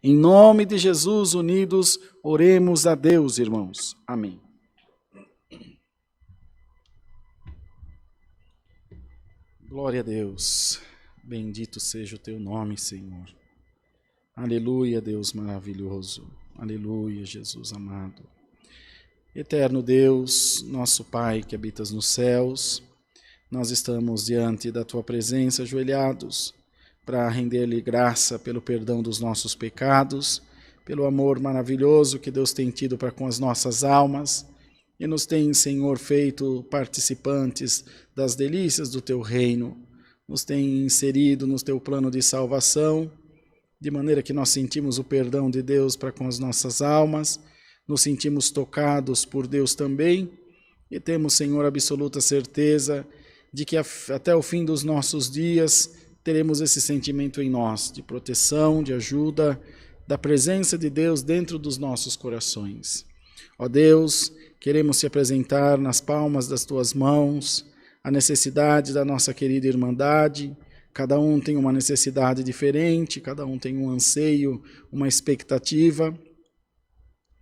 Em nome de Jesus, unidos, oremos a Deus, irmãos. Amém. Glória a Deus. Bendito seja o teu nome, Senhor. Aleluia, Deus maravilhoso. Aleluia, Jesus amado. Eterno Deus, nosso Pai que habitas nos céus, nós estamos diante da tua presença ajoelhados para render-lhe graça pelo perdão dos nossos pecados, pelo amor maravilhoso que Deus tem tido para com as nossas almas e nos tem, Senhor, feito participantes das delícias do teu reino, nos tem inserido no teu plano de salvação, de maneira que nós sentimos o perdão de Deus para com as nossas almas, nos sentimos tocados por Deus também e temos, Senhor, absoluta certeza de que até o fim dos nossos dias teremos esse sentimento em nós, de proteção, de ajuda, da presença de Deus dentro dos nossos corações. Ó Deus, queremos te apresentar nas palmas das tuas mãos a necessidade da nossa querida irmandade. Cada um tem uma necessidade diferente, cada um tem um anseio, uma expectativa,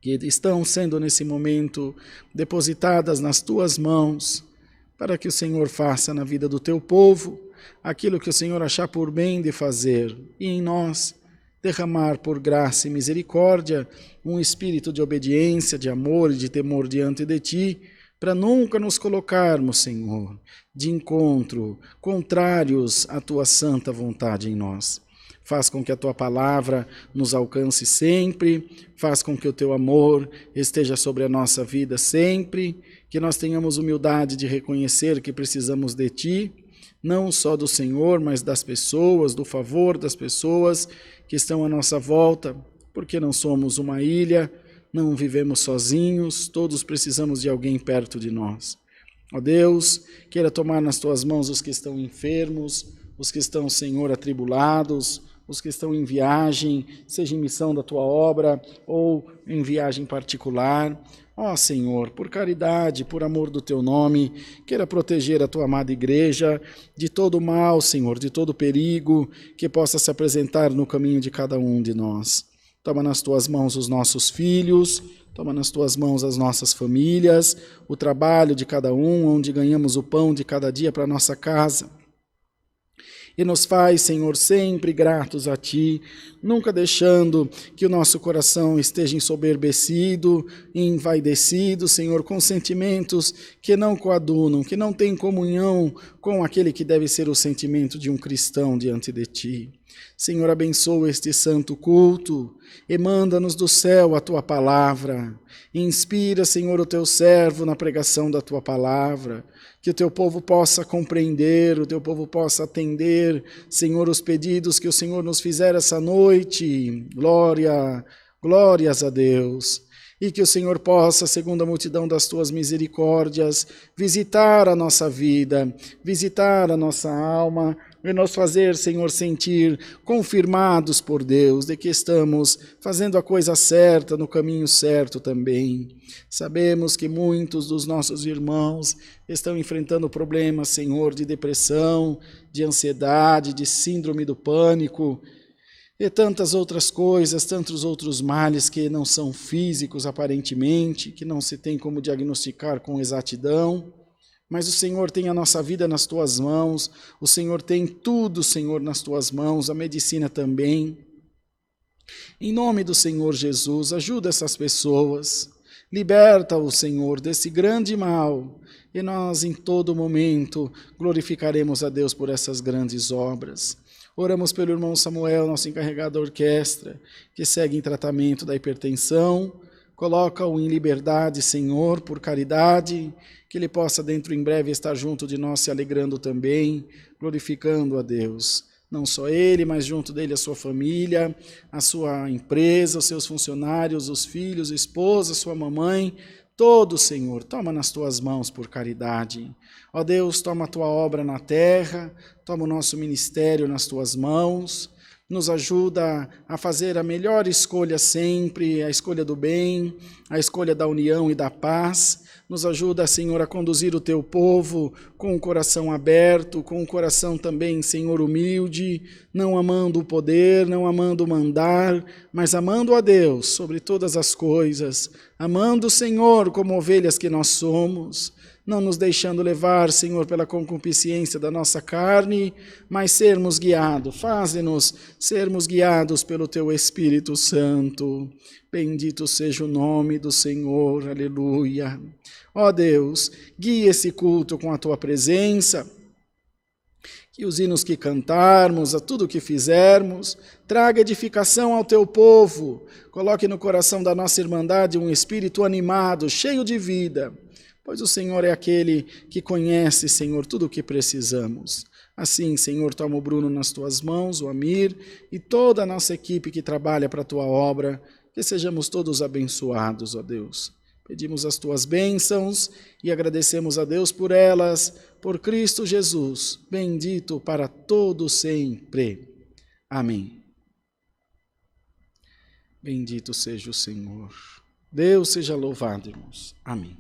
que estão sendo nesse momento depositadas nas tuas mãos, para que o Senhor faça na vida do teu povo aquilo que o Senhor achar por bem de fazer, e em nós derramar por graça e misericórdia um espírito de obediência, de amor e de temor diante de ti, para nunca nos colocarmos, Senhor, de encontro, contrários à tua santa vontade em nós. Faz com que a tua palavra nos alcance sempre, faz com que o teu amor esteja sobre a nossa vida sempre, que nós tenhamos humildade de reconhecer que precisamos de ti, não só do Senhor, mas das pessoas, do favor das pessoas que estão à nossa volta, porque não somos uma ilha, não vivemos sozinhos, todos precisamos de alguém perto de nós. Ó Deus, queira tomar nas tuas mãos os que estão enfermos, os que estão, Senhor, atribulados, os que estão em viagem, seja em missão da tua obra ou em viagem particular. Ó Senhor, por caridade, por amor do teu nome, queira proteger a tua amada igreja de todo mal, Senhor, de todo perigo que possa se apresentar no caminho de cada um de nós. Toma nas tuas mãos os nossos filhos, toma nas tuas mãos as nossas famílias, o trabalho de cada um, onde ganhamos o pão de cada dia para a nossa casa. E nos faz, Senhor, sempre gratos a Ti, nunca deixando que o nosso coração esteja ensoberbecido, envaidecido, Senhor, com sentimentos que não coadunam, que não têm comunhão com aquele que deve ser o sentimento de um cristão diante de Ti. Senhor, abençoa este santo culto e manda-nos do céu a Tua palavra. Inspira, Senhor, o Teu servo na pregação da Tua palavra, que o Teu povo possa compreender, o Teu povo possa atender, Senhor, os pedidos que o Senhor nos fizer essa noite. Glórias a Deus. E que o Senhor possa, segundo a multidão das Tuas misericórdias, visitar a nossa vida, visitar a nossa alma, e nos fazer, Senhor, sentir confirmados por Deus de que estamos fazendo a coisa certa, no caminho certo também. Sabemos que muitos dos nossos irmãos estão enfrentando problemas, Senhor, de depressão, de ansiedade, de síndrome do pânico, e tantas outras coisas, tantos outros males que não são físicos aparentemente, que não se tem como diagnosticar com exatidão. Mas o Senhor tem a nossa vida nas Tuas mãos, o Senhor tem tudo, Senhor, nas Tuas mãos, a medicina também. Em nome do Senhor Jesus, ajuda essas pessoas, liberta-o, Senhor, desse grande mal, e nós em todo momento glorificaremos a Deus por essas grandes obras. Oramos pelo irmão Samuel, nosso encarregado da orquestra, que segue em tratamento da hipertensão. Coloca-o em liberdade, Senhor, por caridade, que ele possa dentro em breve estar junto de nós, se alegrando também, glorificando a Deus. Não só ele, mas junto dele a sua família, a sua empresa, os seus funcionários, os filhos, a esposa, sua mamãe, todos, Senhor, toma nas Tuas mãos por caridade. Ó Deus, toma a Tua obra na terra, toma o nosso ministério nas Tuas mãos, nos ajuda a fazer a melhor escolha sempre, a escolha do bem, a escolha da união e da paz. Nos ajuda, Senhor, a conduzir o teu povo com o coração aberto, com o coração também, Senhor, humilde, não amando o poder, não amando o mandar, mas amando a Deus sobre todas as coisas, amando o Senhor como ovelhas que nós somos, não nos deixando levar, Senhor, pela concupiscência da nossa carne, mas sermos guiados. Faze-nos sermos guiados pelo Teu Espírito Santo. Bendito seja o nome do Senhor. Aleluia. Ó Deus, guia esse culto com a Tua presença. Que os hinos que cantarmos, a tudo que fizermos, traga edificação ao Teu povo. Coloque no coração da nossa irmandade um espírito animado, cheio de vida. Pois o Senhor é aquele que conhece, Senhor, tudo o que precisamos. Assim, Senhor, toma o Bruno nas Tuas mãos, o Amir e toda a nossa equipe que trabalha para a Tua obra, que sejamos todos abençoados, ó Deus. Pedimos as Tuas bênçãos e agradecemos a Deus por elas, por Cristo Jesus, bendito para todo sempre. Amém. Bendito seja o Senhor. Deus seja louvado, irmãos. Amém.